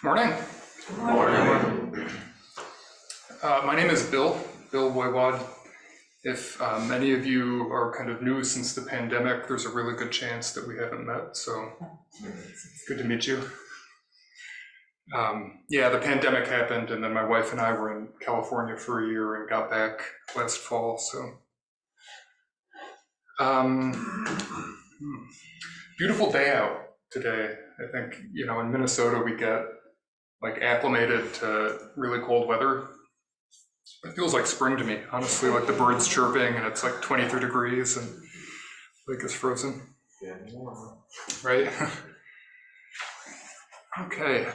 Morning. Morning. My name is Bill Woywod. If many of you are kind of new since the pandemic, there's a really good chance that we haven't met, so it's good to meet you. Yeah, the pandemic happened, and then my wife and I were in California for a year and got back last fall, so. Beautiful day out today. I think, in Minnesota we get like acclimated to really cold weather. It feels like spring to me, honestly, like the birds chirping and it's like 23 degrees and like it's frozen. Yeah. Right? Okay.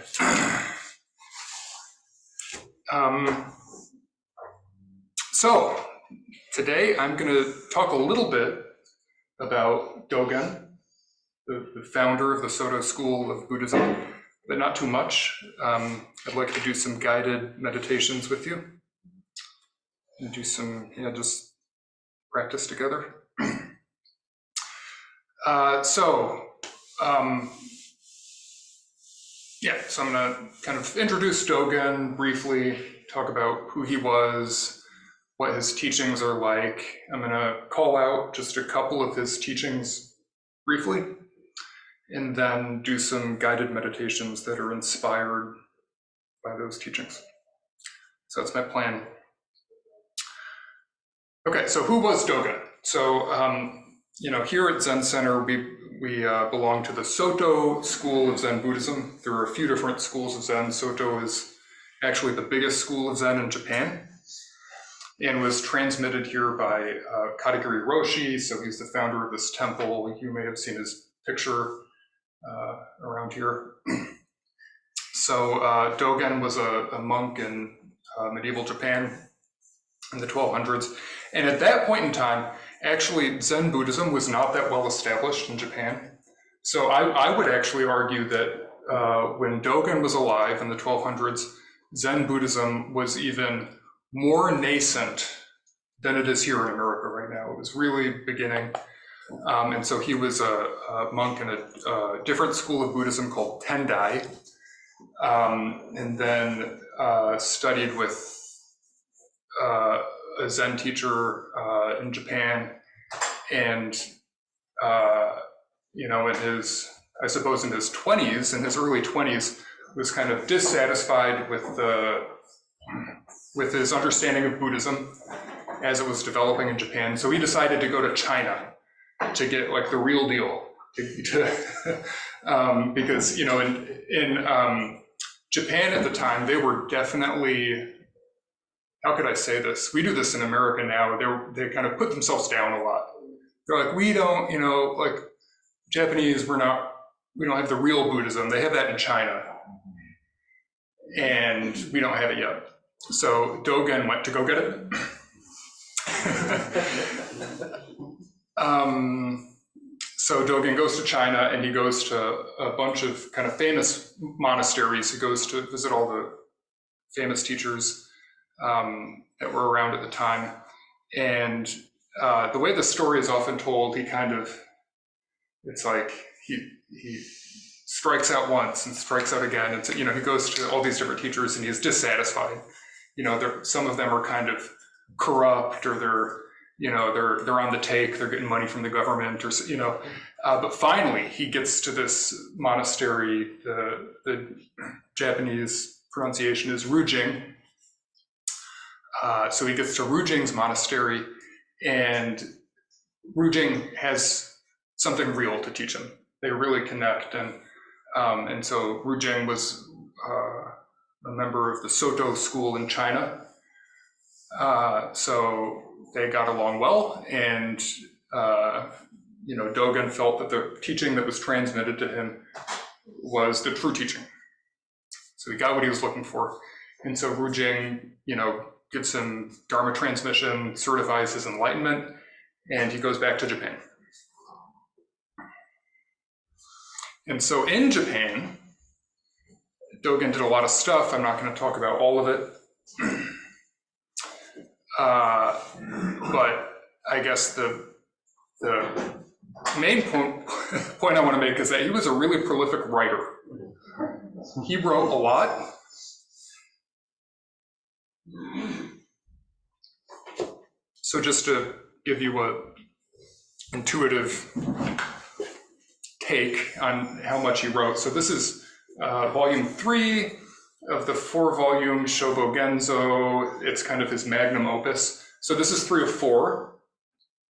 So today I'm going to talk a little bit about Dogen, the founder of the Soto school of Buddhism, but not too much. I'd like to do some guided meditations with you and do some, just practice together. So I'm going to kind of introduce Dogen briefly, talk about who he was, what his teachings are like. I'm going to call out just a couple of his teachings briefly, and then do some guided meditations that are inspired by those teachings. So that's my plan. Okay, so who was Dogen? So, here at Zen Center, we belong to the Soto school of Zen Buddhism. There are a few different schools of Zen. Soto is actually the biggest school of Zen in Japan and was transmitted here by Katagiri Roshi. So he's the founder of this temple. You may have seen his picture around here. So Dogen was a monk in medieval Japan in the 1200s. And at that point in time, actually Zen Buddhism was not that well established in Japan. So I would actually argue that when Dogen was alive in the 1200s, Zen Buddhism was even more nascent than it is here in America right now. It was really beginning. And so he was a monk in a different school of Buddhism called Tendai, and then studied with a Zen teacher in Japan, and in his, I suppose in his 20s, in his early 20s, was kind of dissatisfied with his understanding of Buddhism as it was developing in Japan. So he decided to go to China to get like the real deal, because in Japan at the time, they were definitely, how could I say this? We do this in America now. They kind of put themselves down a lot. They're like, we don't, like Japanese, we don't have the real Buddhism. They have that in China, and we don't have it yet. So Dogen went to go get it. So Dogen goes to China, and he goes to a bunch of kind of famous monasteries. He goes to visit all the famous teachers that were around at the time. And the way the story is often told, it's like he strikes out once and strikes out again. And so, he goes to all these different teachers and he's dissatisfied. Some of them are kind of corrupt, or they're on the take, they're getting money from the government, or but finally he gets to this monastery. The Japanese pronunciation is Rujing. So he gets to Rujing's monastery, and Rujing has something real to teach him. They really connect, and so Rujing was a member of the Soto school in China. So they got along well, and Dogen felt that the teaching that was transmitted to him was the true teaching. So he got what he was looking for, and so Rujing, gives him Dharma transmission, certifies his enlightenment, and he goes back to Japan. And so in Japan, Dogen did a lot of stuff. I'm not going to talk about all of it. But I guess the main point I want to make is that he was a really prolific writer. he wrote a lot. So just to give you a intuitive take on how much he wrote. So this is volume 3 of the 4-volume Shobo Genzo. It's kind of his magnum opus. So this is 3 of 4.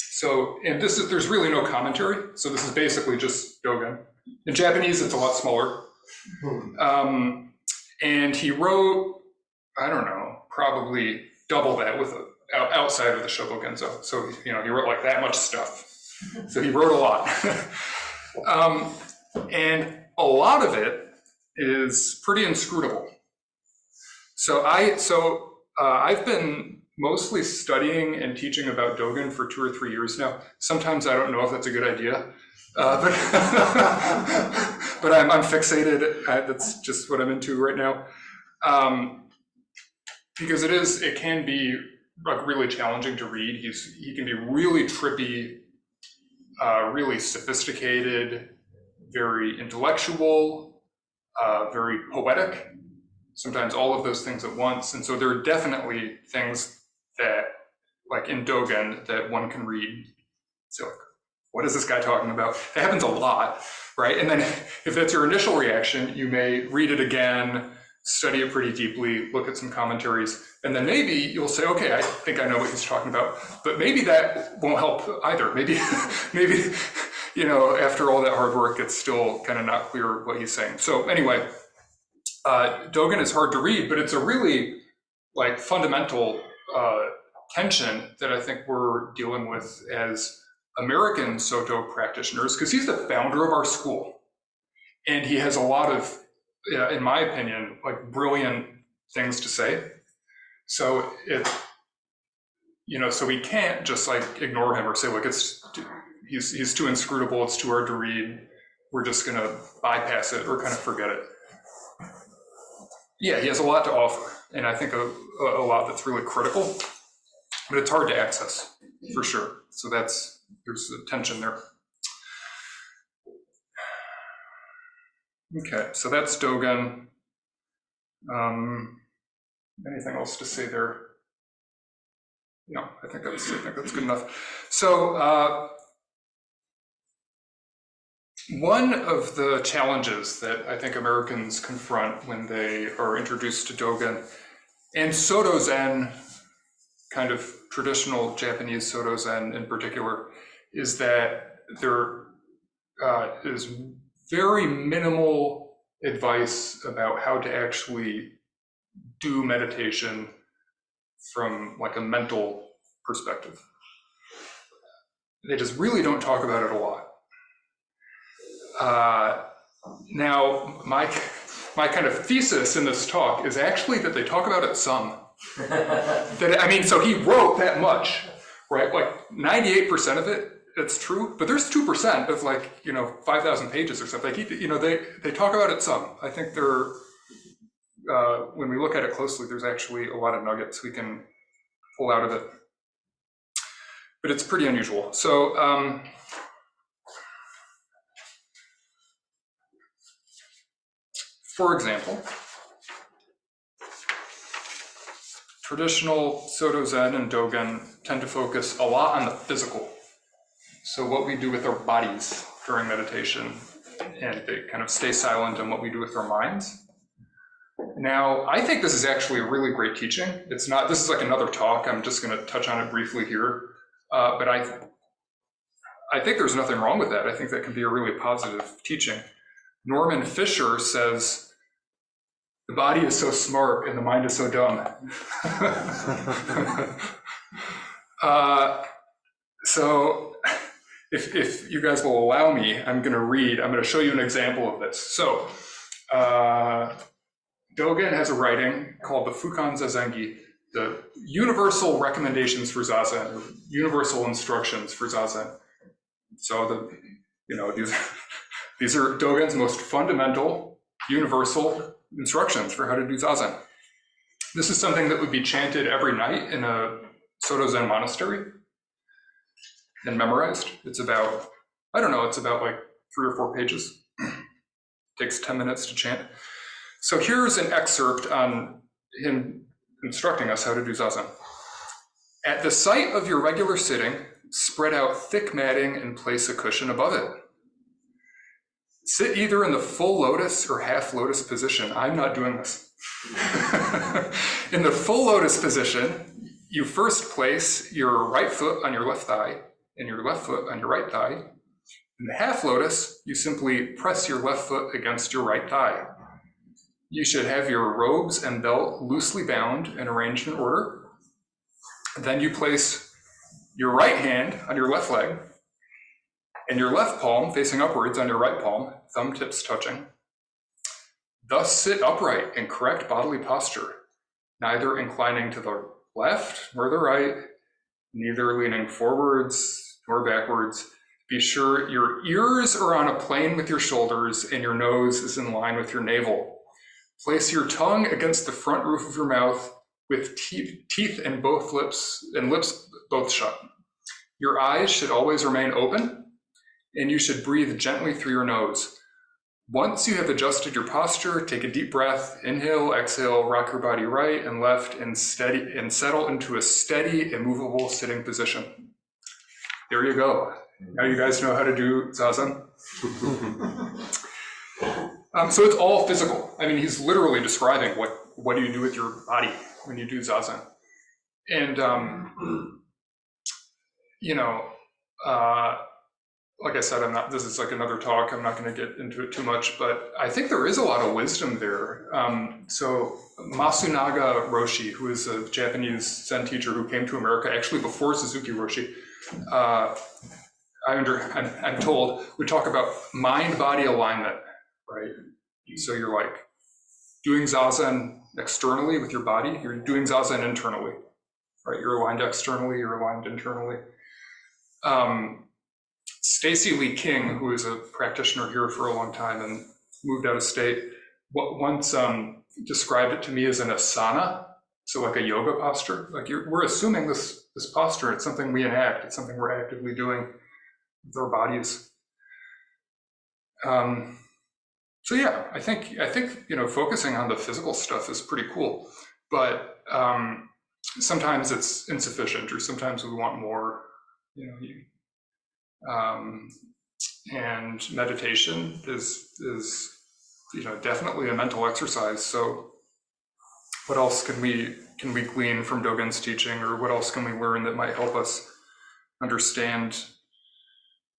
So, and this is, there's really no commentary. So this is basically just Dogen. In Japanese, it's a lot smaller. And he wrote, I don't know, probably double that with outside of the Shobo Genzo. So, you know, he wrote like that much stuff. So he wrote a lot. And a lot of it is pretty inscrutable. So I've been mostly studying and teaching about Dogen for 2 or 3 years now. Sometimes I don't know if that's a good idea, but I'm fixated. That's just what I'm into right now, because it can be like really challenging to read. He can be really trippy, really sophisticated, very intellectual, very poetic. Sometimes all of those things at once. And so there are definitely things that, like in Dogen, that one can read. So like, what is this guy talking about? That happens a lot, right? And then if that's your initial reaction, you may read it again, study it pretty deeply, look at some commentaries, and then maybe you'll say, okay, I think I know what he's talking about. But maybe that won't help either. Maybe, you know, after all that hard work, it's still kind of not clear what he's saying. So anyway, Dogen is hard to read, but it's a really like fundamental tension that I think we're dealing with as American Soto practitioners, because he's the founder of our school. And he has a lot of, in my opinion, like brilliant things to say. So so we can't just like ignore him or say, look, he's too inscrutable, it's too hard to read, we're just gonna bypass it or kind of forget it. Yeah, he has a lot to offer, and I think a lot that's really critical, but it's hard to access, for sure. So there's a tension there. Okay, so that's Dogen. Anything else to say there? No, I think that's good enough. So one of the challenges that I think Americans confront when they are introduced to Dogen and Soto Zen, kind of traditional Japanese Soto Zen in particular, is that there is very minimal advice about how to actually do meditation from like a mental perspective. They just really don't talk about it a lot. Now, my kind of thesis in this talk is actually that they talk about it some. So he wrote that much, right? Like 98% of it, it's true, but there's 2% of 5,000 pages or something. They talk about it some. I think when we look at it closely, there's actually a lot of nuggets we can pull out of it. But it's pretty unusual. So, for example, traditional Soto Zen and Dogen tend to focus a lot on the physical. So what we do with our bodies during meditation, and they kind of stay silent on what we do with our minds. Now, I think this is actually a really great teaching. This is like another talk. I'm just going to touch on it briefly here. But I think there's nothing wrong with that. I think that can be a really positive teaching. Norman Fisher says, the body is so smart and the mind is so dumb. So if you guys will allow me, I'm going to show you an example of this. So Dogen has a writing called the Fukan Zazengi, the universal recommendations for Zazen, or universal instructions for Zazen. So these are Dogen's most fundamental, universal instructions for how to do Zazen. This is something that would be chanted every night in a Soto Zen monastery and memorized. It's about like 3 or 4 pages. Takes 10 minutes to chant. So here's an excerpt on him instructing us how to do zazen. At the site of your regular sitting, spread out thick matting and place a cushion above it. Sit either in the full lotus or half lotus position. I'm not doing this. In the full lotus position, you first place your right foot on your left thigh and your left foot on your right thigh. In the half lotus, you simply press your left foot against your right thigh. You should have your robes and belt loosely bound and arranged in order. Then you place your right hand on your left leg and your left palm facing upwards on your right palm, thumb tips touching. Thus sit upright in correct bodily posture, neither inclining to the left nor the right, neither leaning forwards nor backwards. Be sure your ears are on a plane with your shoulders and your nose is in line with your navel. Place your tongue against the front roof of your mouth with teeth and lips both shut. Your eyes should always remain open, and you should breathe gently through your nose. Once you have adjusted your posture, take a deep breath, inhale, exhale, rock your body right and left, and settle into a steady, immovable sitting position. There you go. Now you guys know how to do zazen. So it's all physical. I mean, he's literally describing what do you do with your body when you do zazen. And, like I said, this is like another talk. I'm not going to get into it too much, but I think there is a lot of wisdom there. So Masunaga Roshi, who is a Japanese Zen teacher who came to America actually before Suzuki Roshi, I'm told, would talk about mind-body alignment, right? So you're like doing zazen externally with your body, you're doing zazen internally, right? You're aligned externally, you're aligned internally. Stacy Lee King, who is a practitioner here for a long time and moved out of state, once described it to me as an asana, so like a yoga posture. Like we're assuming this posture, it's something we enact, it's something we're actively doing with our bodies. So yeah, I think focusing on the physical stuff is pretty cool, but sometimes it's insufficient, or sometimes we want more. And meditation is definitely a mental exercise. So what else can we glean from Dogen's teaching, or what else can we learn that might help us understand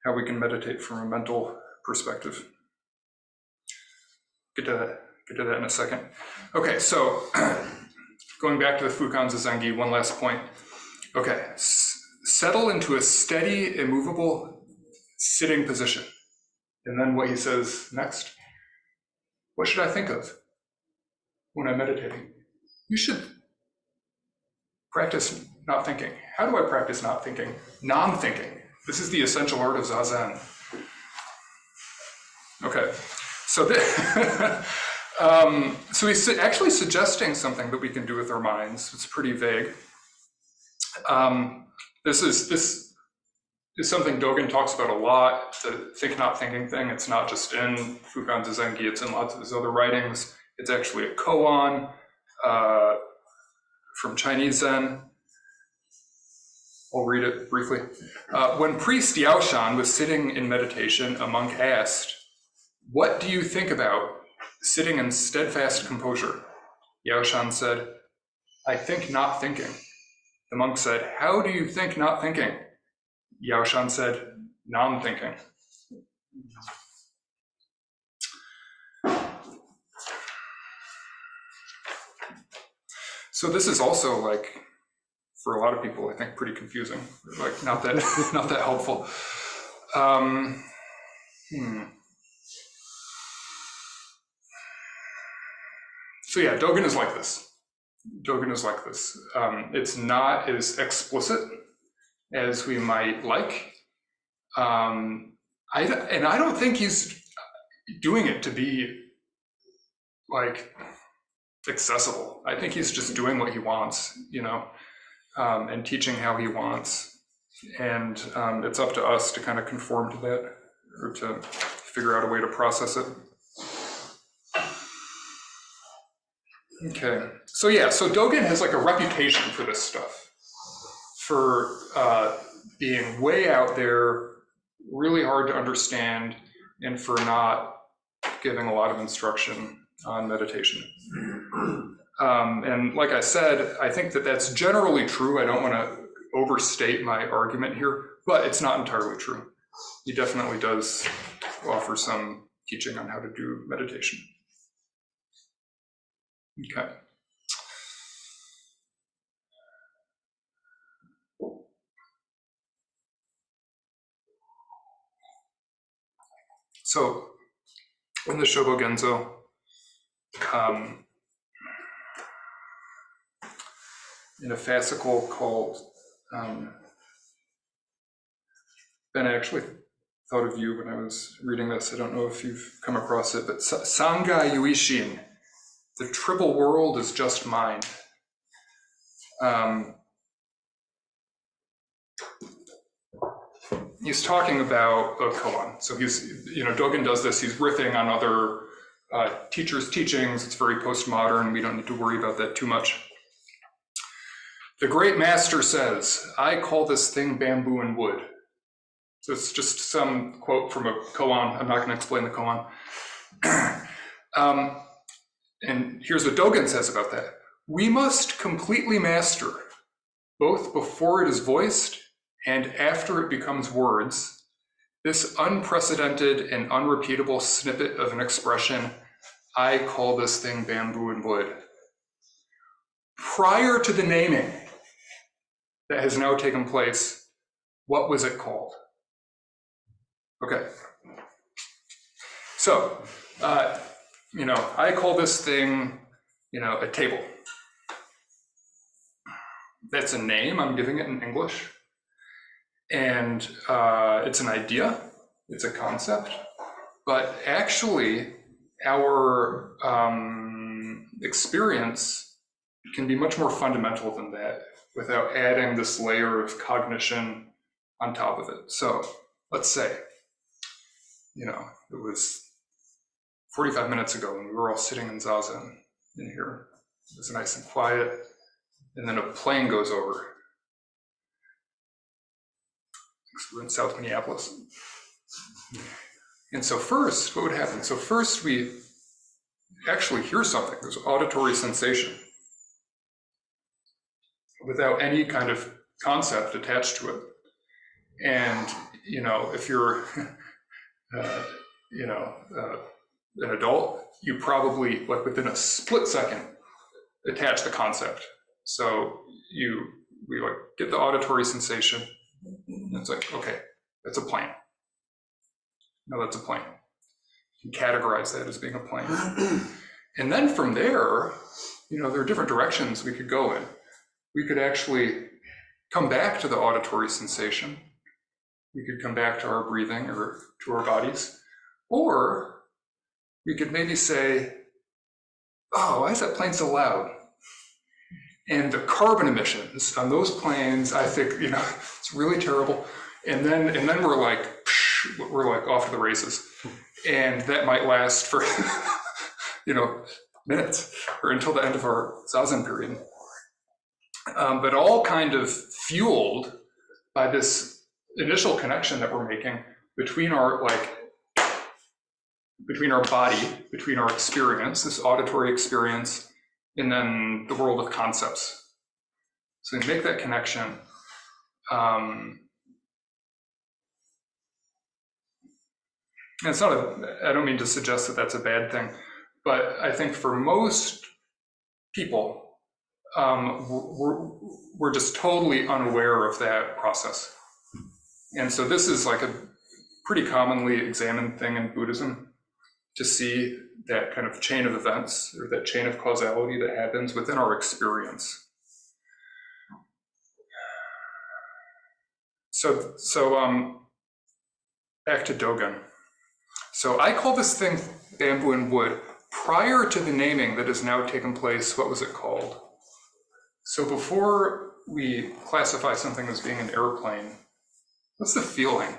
how we can meditate from a mental perspective? Get to that in a second. Okay, so going back to the Fukan Zazengi, one last point. Okay, settle into a steady, immovable sitting position. And then what he says next, what should I think of when I'm meditating? You should practice not thinking. How do I practice not thinking? Non-thinking. This is the essential art of Zazen. Okay, so so he's actually suggesting something that we can do with our minds. It's pretty vague. This is something Dogen talks about a lot, the think not thinking thing. It's not just in Fukan Zazengi, it's in lots of his other writings. It's actually a koan from Chinese Zen. I'll read it briefly. When priest Yaoshan was sitting in meditation, a monk asked, "What do you think about sitting in steadfast composure?" Yaoshan said, "I think not thinking." The monk said, "How do you think not thinking?" Yaoshan said, "Non-thinking." So this is also, like, for a lot of people, I think, pretty confusing, like not that not that helpful. So yeah, Dogen is like this. It's not as explicit as we might like. I don't think he's doing it to be like accessible. I think he's just doing what he wants, and teaching how he wants. And it's up to us to kind of conform to that, or to figure out a way to process it. Okay, so yeah, so Dogen has like a reputation for this stuff, for being way out there, really hard to understand, and for not giving a lot of instruction on meditation. And like I said, I think that that's generally true. I don't want to overstate my argument here, but it's not entirely true. He definitely does offer some teaching on how to do meditation. Okay. So in the Shobogenzo, in a fascicle called, Ben, I actually thought of you when I was reading this. I don't know if you've come across it, but Sangha Yuishin, the triple world is just mind. He's talking about a koan. So he's, Dogen does this, he's riffing on other teachers' teachings. It's very postmodern. We don't need to worry about that too much. The great master says, I call this thing bamboo and wood. So it's just some quote from a koan. I'm not going to explain the koan. And here's what Dogen says about that. We must completely master, both before it is voiced and after it becomes words, this unprecedented and unrepeatable snippet of an expression, I call this thing bamboo and wood. Prior to the naming that has now taken place, what was it called? Okay. So, I call this thing, a table. That's a name, I'm giving it in English. And it's an idea, it's a concept, but actually our experience can be much more fundamental than that without adding this layer of cognition on top of it. So let's say, it was 45 minutes ago when we were all sitting in Zazen in here. It was nice and quiet, and then a plane goes over. We're in South Minneapolis. And so first, what would happen? So first we actually hear something. There's auditory sensation without any kind of concept attached to it. And, if you're, an adult, you probably, like within a split second, attach the concept. So we get the auditory sensation, and it's like, okay, that's a plane. No, that's a plane. You can categorize that as being a plane. And then from there, there are different directions we could go in. We could actually come back to the auditory sensation. We could come back to our breathing or to our bodies. Or we could maybe say, oh, why is that plane so loud? And the carbon emissions on those planes, I think, it's really terrible. And then we're like off to the races. And that might last for, minutes or until the end of our Zazen period. But all kind of fueled by this initial connection that we're making between our body, between our experience, this auditory experience, and then the world of concepts. So you make that connection. And it's not I don't mean to suggest that that's a bad thing, but I think for most people, we're just totally unaware of that process. And so this is like a pretty commonly examined thing in Buddhism, to see that kind of chain of events or that chain of causality that happens within our experience. So back to Dogen. So I call this thing bamboo and wood. Prior to the naming that has now taken place, what was it called? So before we classify something as being an airplane, what's the feeling?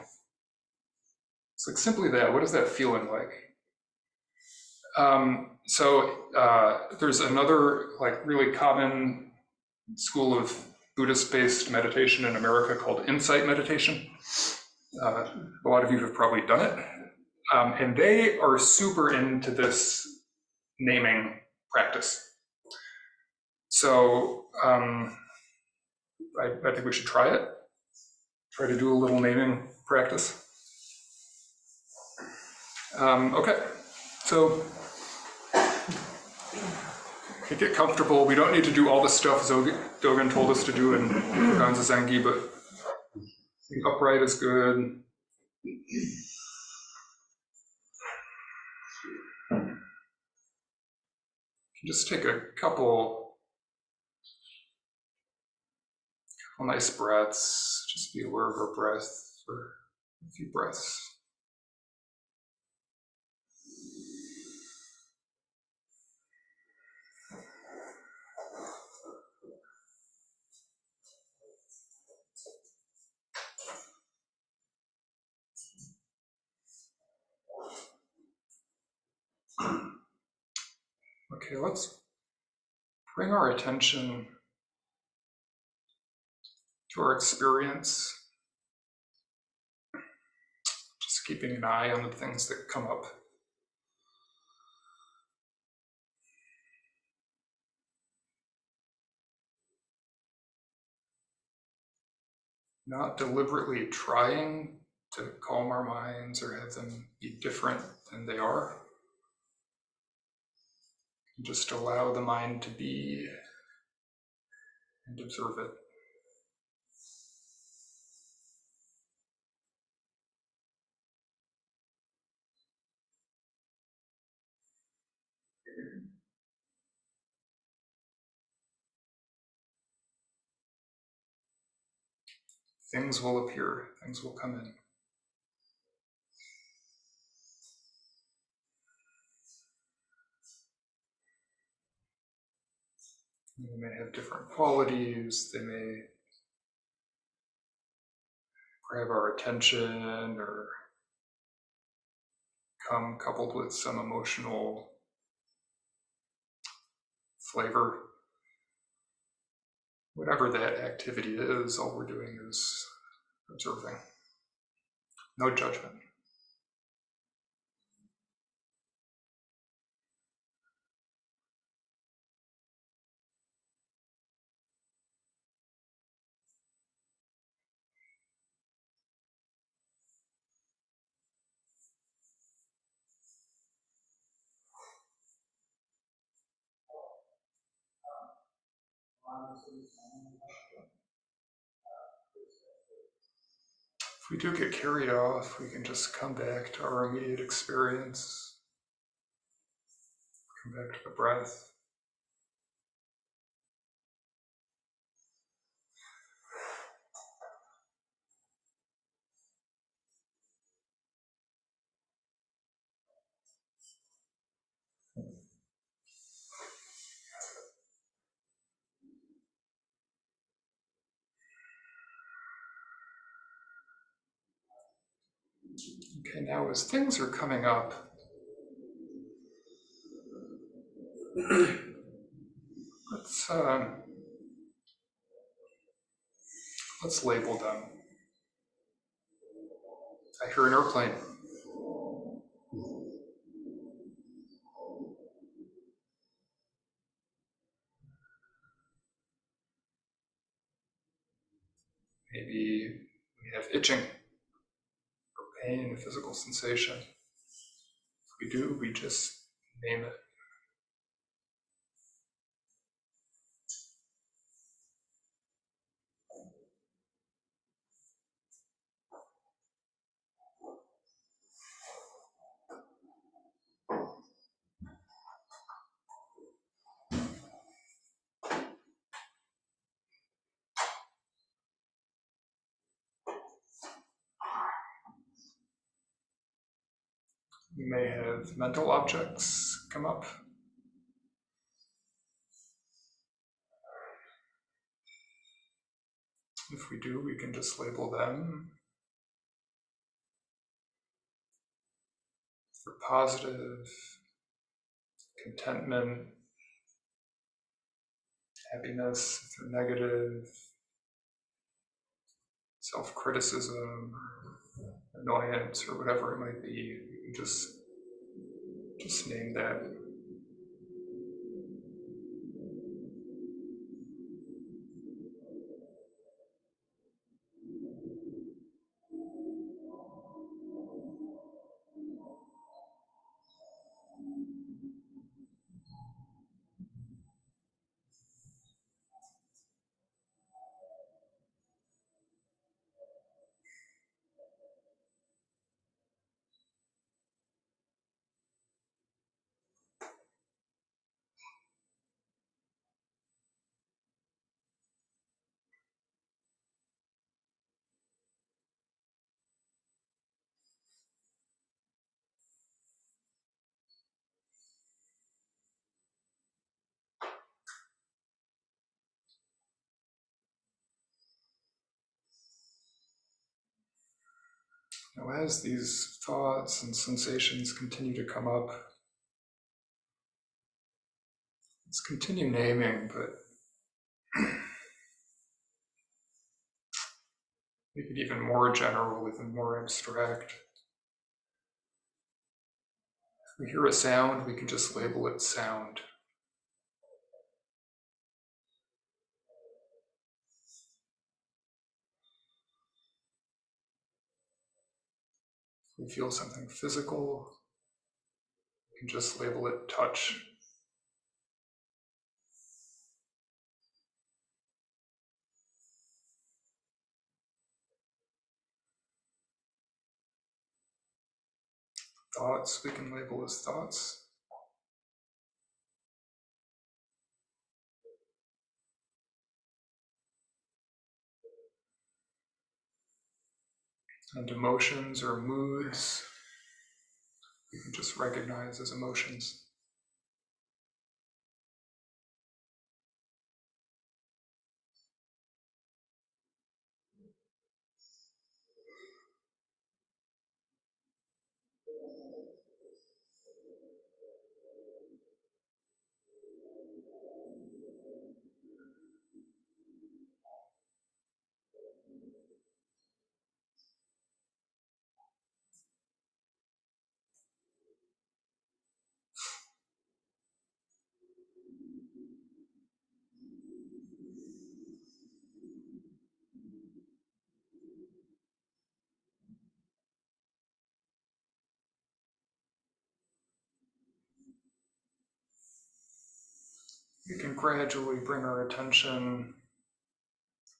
It's like simply that. What is that feeling like? There's another like really common school of Buddhist-based meditation in America called insight meditation. A lot of you have probably done it. And they are super into this naming practice. So I think we should try it. Try to do a little naming practice. Okay, so get comfortable. We don't need to do all the stuff Dogen told us to do in Ganza Zengi, but being upright is good. Just take a couple nice breaths. Just be aware of our breath for a few breaths. Okay, let's bring our attention to our experience. Just keeping an eye on the things that come up. Not deliberately trying to calm our minds or have them be different than they are. Just allow the mind to be and observe it. Things will appear, things will come in. They may have different qualities, they may grab our attention or come coupled with some emotional flavor. Whatever that activity is, all we're doing is observing. No judgment. If we do get carried off, we can just come back to our immediate experience, come back to the breath. Okay, now as things are coming up, let's label them. I hear an airplane. Maybe we have itching or pain, physical sensation. If we do, we just name it. We may have mental objects come up. If we do, we can just label them. If they're positive, contentment, happiness, if they're negative, self-criticism, annoyance, or whatever it might be. You just name that. Now, as these thoughts and sensations continue to come up, let's continue naming, but make it even more general, even more abstract. If we hear a sound, we can just label it sound. If we feel something physical, we can just label it touch. Thoughts, we can label as thoughts. And emotions or moods, we can just recognize as emotions. We can gradually bring our attention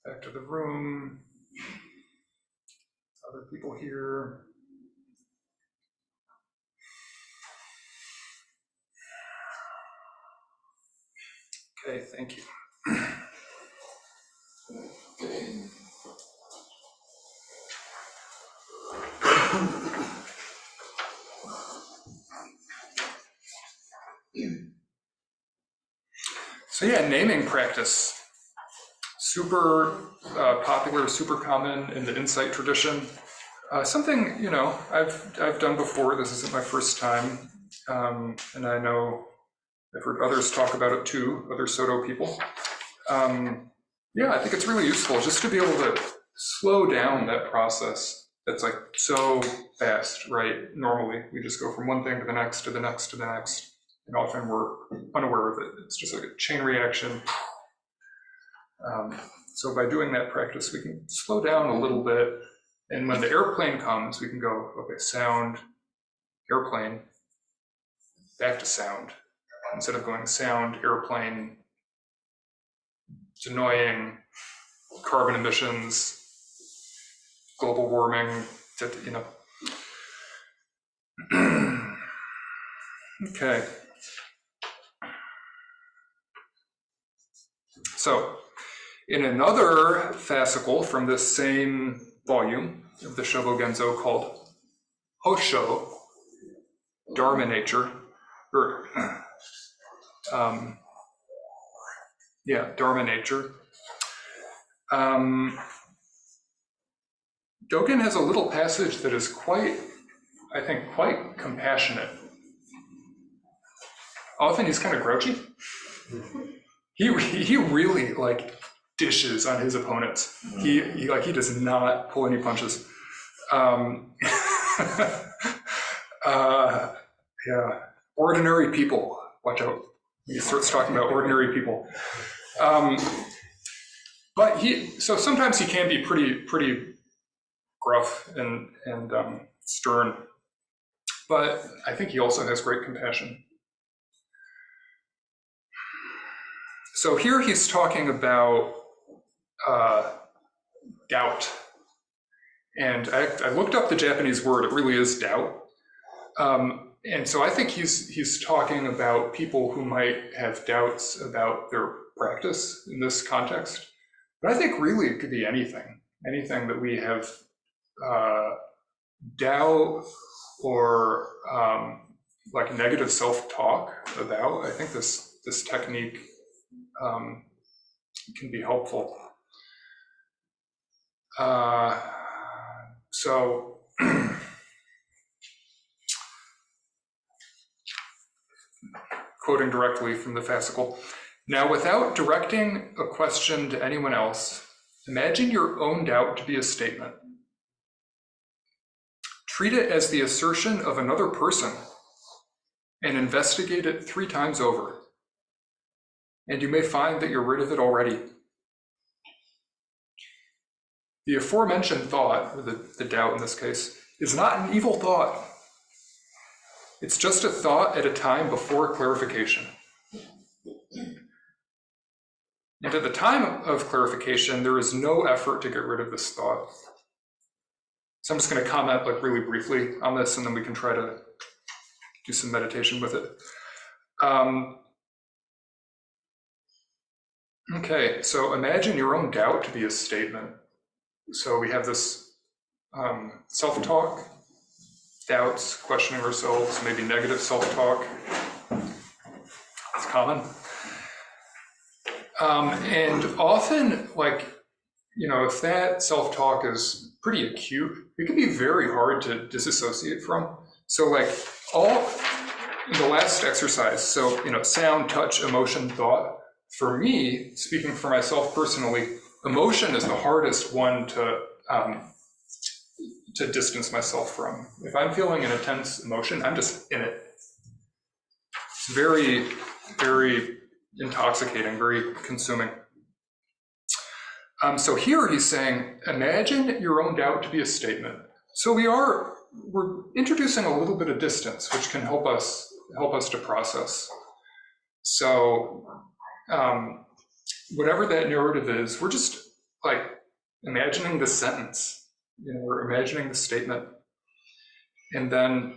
back to the room, other people here. Okay, thank you. So yeah, naming practice. Super popular, super common in the insight tradition. Something, I've done before. This isn't my first time. And I know I've heard others talk about it too, other Soto people. Yeah, I think it's really useful just to be able to slow down that process that's like so fast, right? Normally, we just go from one thing to the next, to the next, to the next. And often we're unaware of it. It's just like a chain reaction. So by doing that practice, we can slow down a little bit. And when the airplane comes, we can go, okay, sound, airplane, back to sound. Instead of going sound, airplane, it's annoying, carbon emissions, global warming, Okay. So, in another fascicle from this same volume of the Shobo Genzo called Hosho, Dharma Nature, or Dharma Nature. Dogen has a little passage that is quite compassionate. often he's kind of grouchy. He really like dishes on his opponents. He does not pull any punches. Yeah, ordinary people. Watch out. He starts talking about ordinary people. But so sometimes he can be pretty gruff and stern. But I think he also has great compassion. So here he's talking about doubt. And I looked up the Japanese word, it really is doubt. And so I think he's talking about people who might have doubts about their practice in this context. But I think really it could be anything that we have doubt or like negative self-talk about. I think this technique can be helpful. So quoting directly from the fascicle, now without directing a question to anyone else, imagine your own doubt to be a statement. Treat it as the assertion of another person and investigate it 3 times over. And you may find that you're rid of it already. The aforementioned thought, or the doubt in this case, is not an evil thought. It's just a thought at a time before clarification. And at the time of clarification, there is no effort to get rid of this thought. So I'm just going to comment like really briefly on this, and then we can try to do some meditation with it. Okay, so imagine your own doubt to be a statement. So we have this self-talk, doubts, questioning ourselves, maybe negative self-talk. It's common. And often, like, you know, if that self-talk is pretty acute, it can be very hard to disassociate from. So like all in the last exercise, so, you know, sound, touch, emotion, thought. For me, speaking for myself personally, emotion is the hardest one to distance myself from. If I'm feeling an intense emotion, I'm just in it. It's very, very intoxicating, very consuming. So here he's saying, imagine your own doubt to be a statement. So we're introducing a little bit of distance, which can help us to process. So whatever that narrative is, we're just like imagining the sentence, you know, we're imagining the statement, and then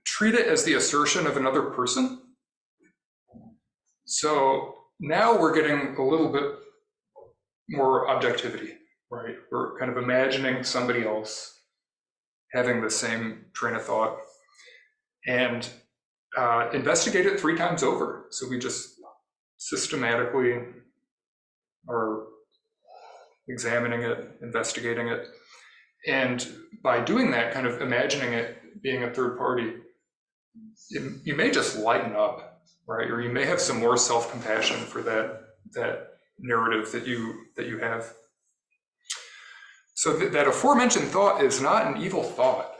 treat it as the assertion of another person. So now we're getting a little bit more objectivity, right? We're kind of imagining somebody else having the same train of thought, and investigate it 3 times over. So we just systematically are examining it, investigating it. And by doing that, kind of imagining it being a third party, you may just lighten up, right? Or you may have some more self-compassion for that narrative that you have. So that aforementioned thought is not an evil thought.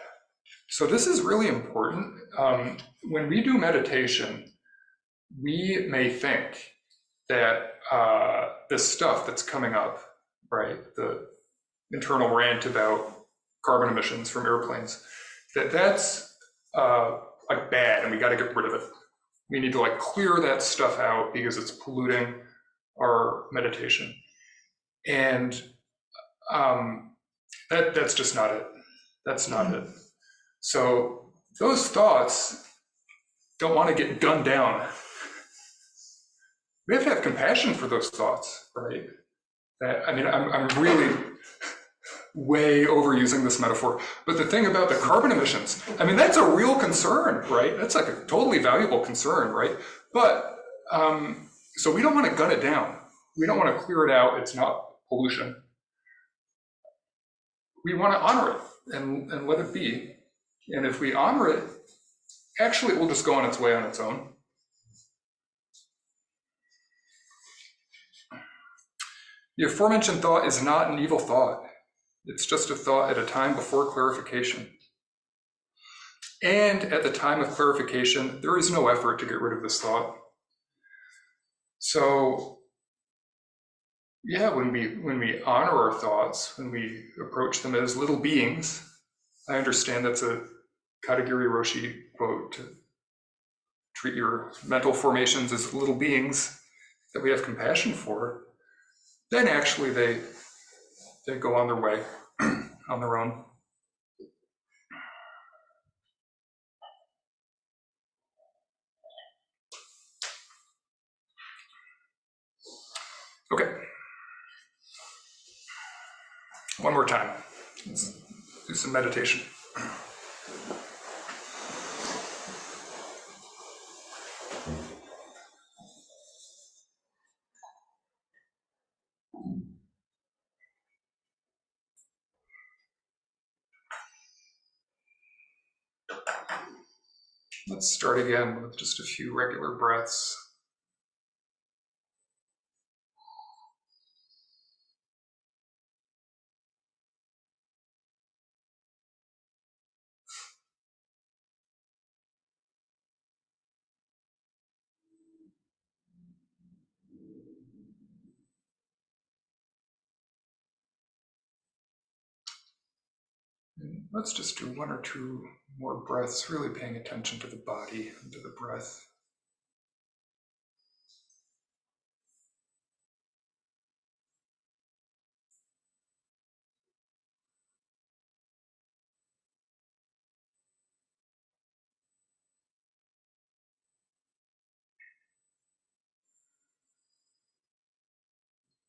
So this is really important. When we do meditation, we may think that this stuff that's coming up, right, the internal rant about carbon emissions from airplanes, that's like bad, and we got to get rid of it. We need to like clear that stuff out because it's polluting our meditation. And that's just not it. That's not it. So those thoughts don't want to get gunned down. We have to have compassion for those thoughts, right? I mean, I'm really way overusing this metaphor, but the thing about the carbon emissions, I mean, that's a real concern, right? That's like a totally valuable concern, right? But so we don't want to gun it down. We don't want to clear it out. It's not pollution. We want to honor it and let it be. And if we honor it, actually it will just go on its way on its own. The aforementioned thought is not an evil thought. It's just a thought at a time before clarification. And at the time of clarification, there is no effort to get rid of this thought. So, yeah, when we honor our thoughts, when we approach them as little beings, I understand that's a Katagiri Roshi quote, to treat your mental formations as little beings that we have compassion for, then actually they go on their way on their own. Okay. One more time. Let's do some meditation. Let's start again with just a few regular breaths. And let's just do one or two more breaths, really paying attention to the body and to the breath.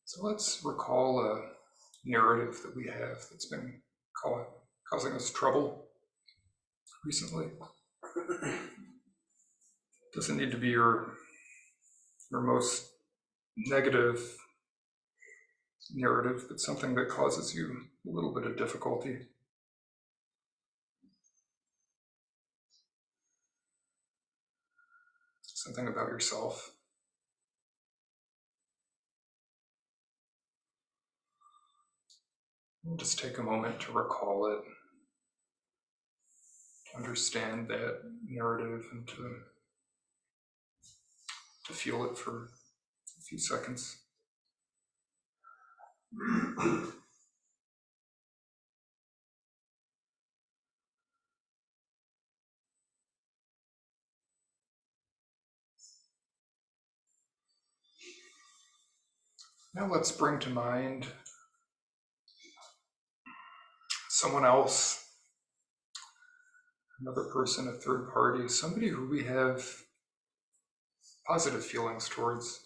So let's recall a narrative that we have that's been causing us trouble recently. Doesn't need to be your most negative narrative, but something that causes you a little bit of difficulty. Something about yourself. We'll just take a moment to recall it, to understand that narrative, and to feel it for a few seconds. Now let's bring to mind someone else, another person, a third party, somebody who we have positive feelings towards.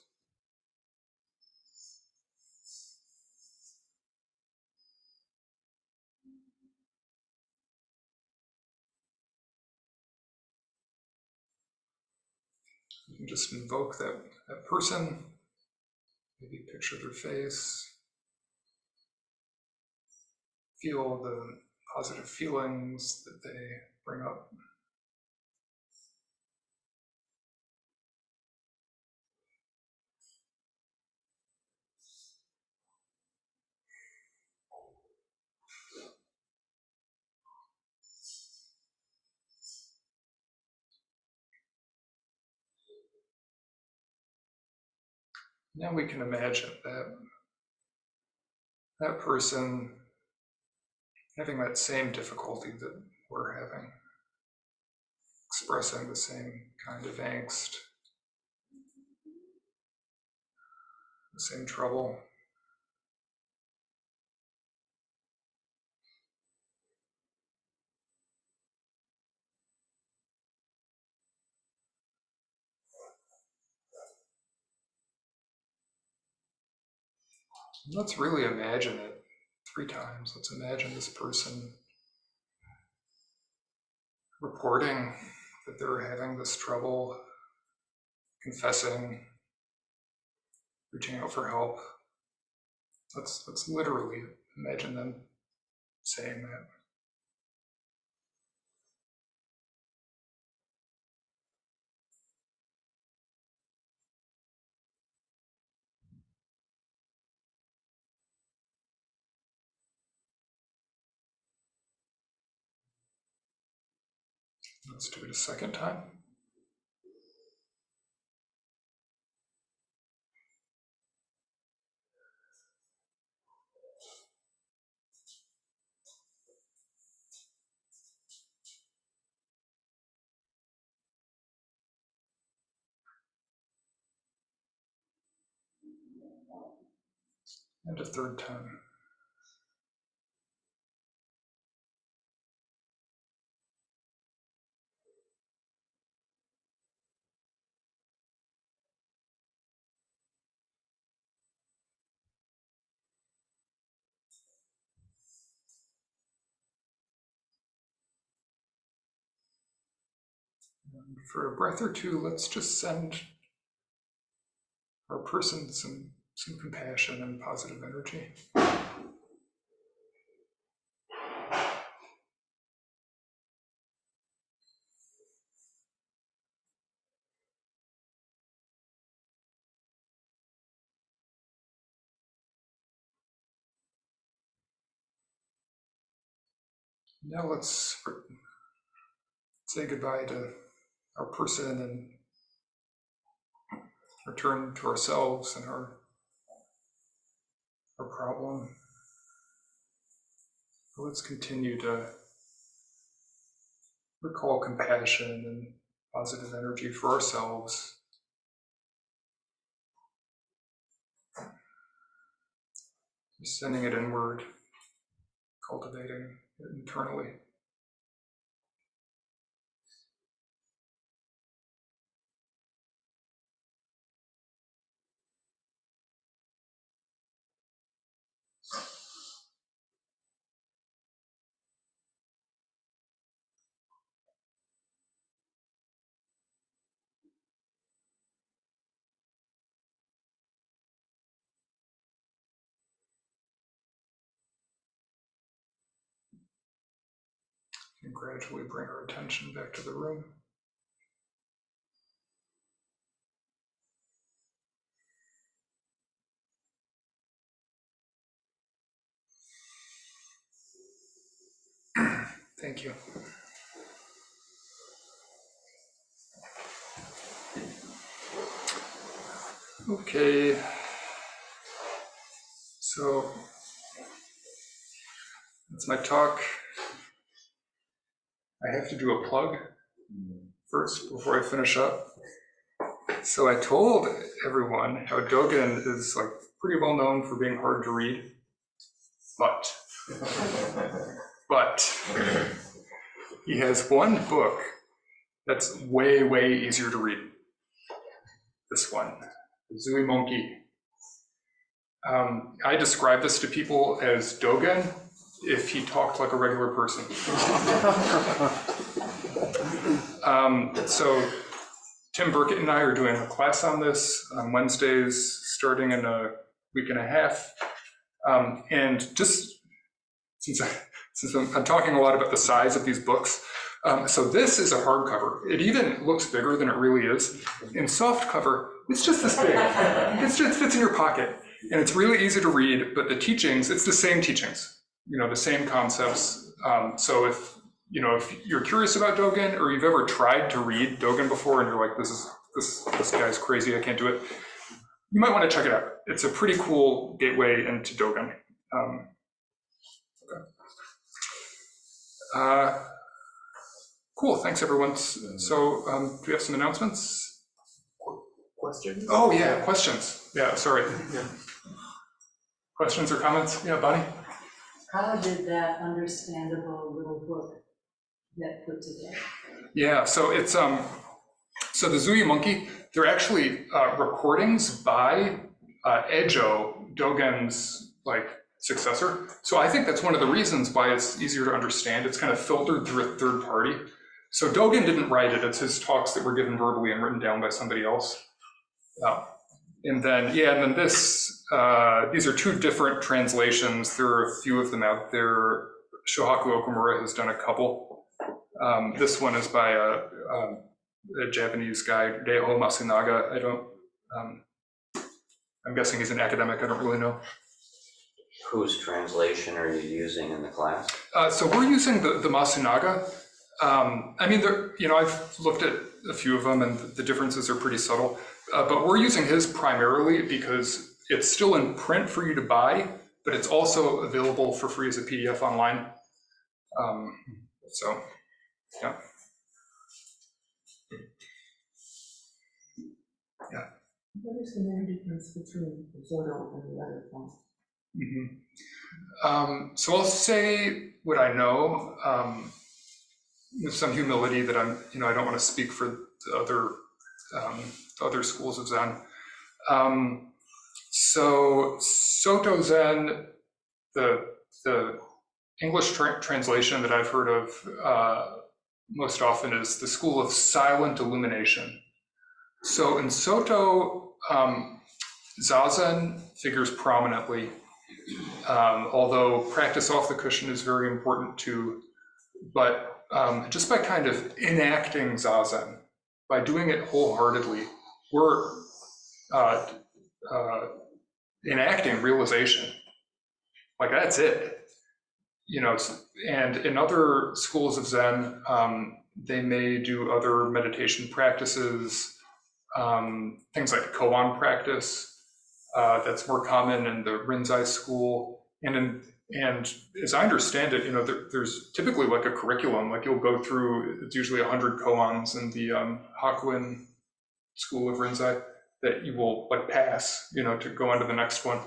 You can just invoke that person, maybe picture their face, feel the positive feelings that they bring up. Now we can imagine that person having that same difficulty that we're having, expressing the same kind of angst, the same trouble. Let's really imagine it 3 times. Let's imagine this person reporting that they're having this trouble, confessing, reaching out for help. Let's literally imagine them saying that. Let's do it a second time. And a third time. And for a breath or two, let's just send our person some compassion and positive energy. Now let's say goodbye to our person and return to ourselves and our problem. Let's continue to recall compassion and positive energy for ourselves. Just sending it inward, cultivating it internally. And gradually bring our attention back to the room. Thank you. Okay, so that's my talk. I have to do a plug first before I finish up. So I told everyone how Dogen is like pretty well known for being hard to read, but he has one book that's way, way easier to read. This one, the Zooey Monkey. I describe this to people as Dogen if he talked like a regular person. So Tim Burkett and I are doing a class on this on Wednesdays, starting in a week and a half. And just since I'm talking a lot about the size of these books, so this is a hardcover. It even looks bigger than it really is. In softcover, it's just this big. It just fits in your pocket. And it's really easy to read, but the teachings, it's the same teachings, the same concepts. So if you're curious about Dogen, or you've ever tried to read Dogen before and you're like, this guy's crazy, I can't do it, you might want to check it out. It's a pretty cool gateway into Dogen. Okay. Cool, thanks everyone. So do we have some announcements? Questions? Oh yeah, questions. Yeah, sorry. Yeah. Questions or comments? Yeah, Bonnie? How did that understandable little book get put together? Yeah, so it's so the Zooey Monkey, they're actually recordings by Ejo, Dogen's successor. So I think that's one of the reasons why it's easier to understand. It's kind of filtered through a third party. So Dogen didn't write it, it's his talks that were given verbally and written down by somebody else. And then this, these are two different translations. There are a few of them out there. Shohaku Okumura has done a couple. This one is by a Japanese guy, Reiho Masunaga. I'm guessing he's an academic, I don't really know. Whose translation are you using in the class? So we're using the Masunaga. I mean, I've looked at a few of them, and the differences are pretty subtle. But we're using his primarily because it's still in print for you to buy, but it's also available for free as a PDF online. So, yeah. Yeah. What is the main difference between Zoto and the other fonts? So I'll say what I know with some humility that I don't want to speak for the other schools of Zen. So Soto Zen, the English translation that I've heard of most often is the school of silent illumination. So in Soto, Zazen figures prominently, although practice off the cushion is very important too. But just by kind of enacting Zazen, by doing it wholeheartedly, we're enacting realization. Like, that's it. And in other schools of Zen, they may do other meditation practices, things like koan practice. That's more common in the Rinzai school. And as I understand it, there's typically like a curriculum, like you'll go through, it's usually 100 koans in the Hakuin school of Rinzai that you will like pass, to go on to the next one.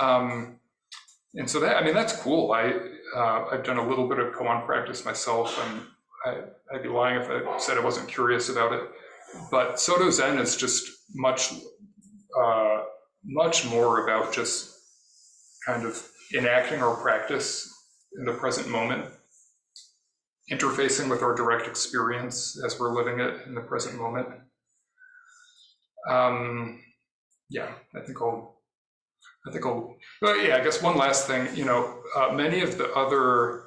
And so that's cool. I've done a little bit of koan practice myself, and I'd be lying if I said I wasn't curious about it. But Soto Zen is just much more about just kind of enacting our practice in the present moment, interfacing with our direct experience as we're living it in the present moment. Yeah, but yeah, I guess one last thing, many of the other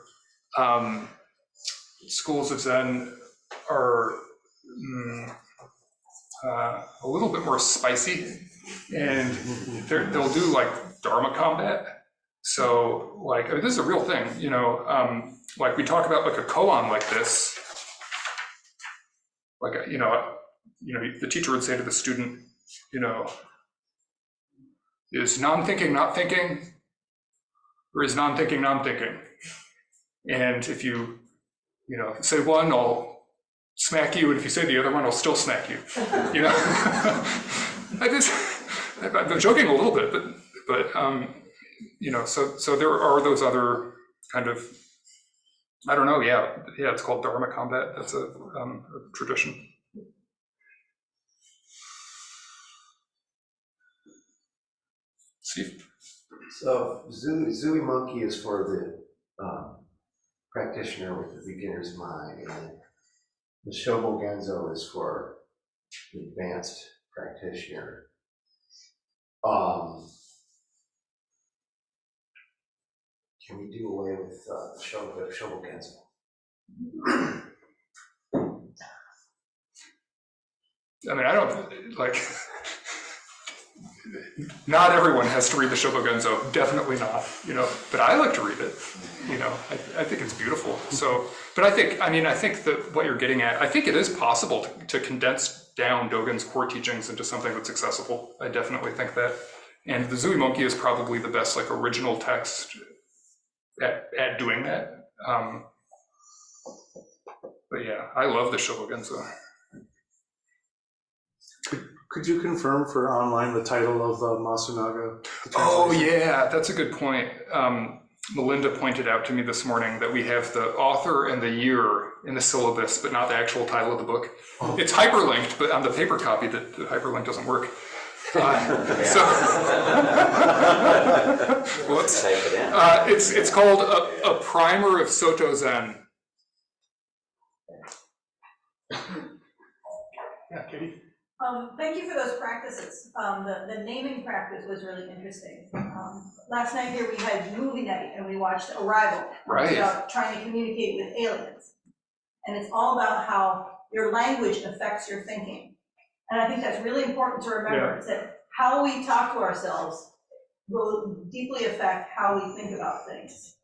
schools of Zen are a little bit more spicy, and they'll do like Dharma combat. So like, this is a real thing, like we talk about like a koan like this, like, the teacher would say to the student, is non-thinking not thinking, or is non-thinking non-thinking? And if you, say one, I'll smack you, and if you say the other one, I'll still smack you. I'm joking a little bit, but so there are those other kind of, I don't know, yeah, it's called Dharma combat. That's a tradition. Steve? So Zooey Monkey is for the practitioner with the beginner's mind, and the Shobo Genzo is for the advanced practitioner. Can we do away with the Shobo Genzo? I don't, like, not everyone has to read the Shobogenzo, definitely not, but I like to read it, I think it's beautiful. So, but I think that what you're getting at, I think it is possible to condense down Dogen's core teachings into something that's accessible. I definitely think that. And the Zooey Monkey is probably the best like original text at doing that. But yeah, I love the Shobogenzo. Could you confirm for online the title of Masunaga? Oh yeah, that's a good point. Melinda pointed out to me this morning that we have the author and the year in the syllabus, but not the actual title of the book. Oh. It's hyperlinked, but on the paper copy, the hyperlink doesn't work. Whoops. It's called a Primer of Soto Zen. Yeah, Katie? Thank you for those practices. The naming practice was really interesting. Last night here we had movie night and we watched Arrival. Right. About trying to communicate with aliens. And it's all about how your language affects your thinking. And I think that's really important to remember, is that how we talk to ourselves will deeply affect how we think about things.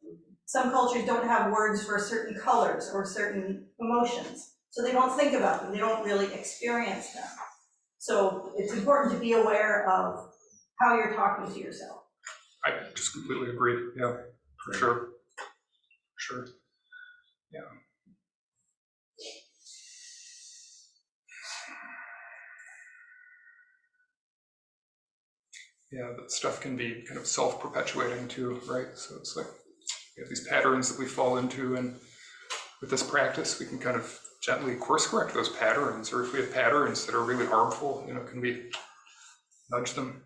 some cultures don't have words for certain colors or certain emotions. So they don't think about them, they don't really experience them. So it's important to be aware of how you're talking to yourself. I just completely agree. Yeah, for sure. For sure. Yeah. Yeah, that stuff can be kind of self-perpetuating too, right? So it's like we have these patterns that we fall into, and with this practice, we can kind of gently course correct those patterns, or if we have patterns that are really harmful, can we nudge them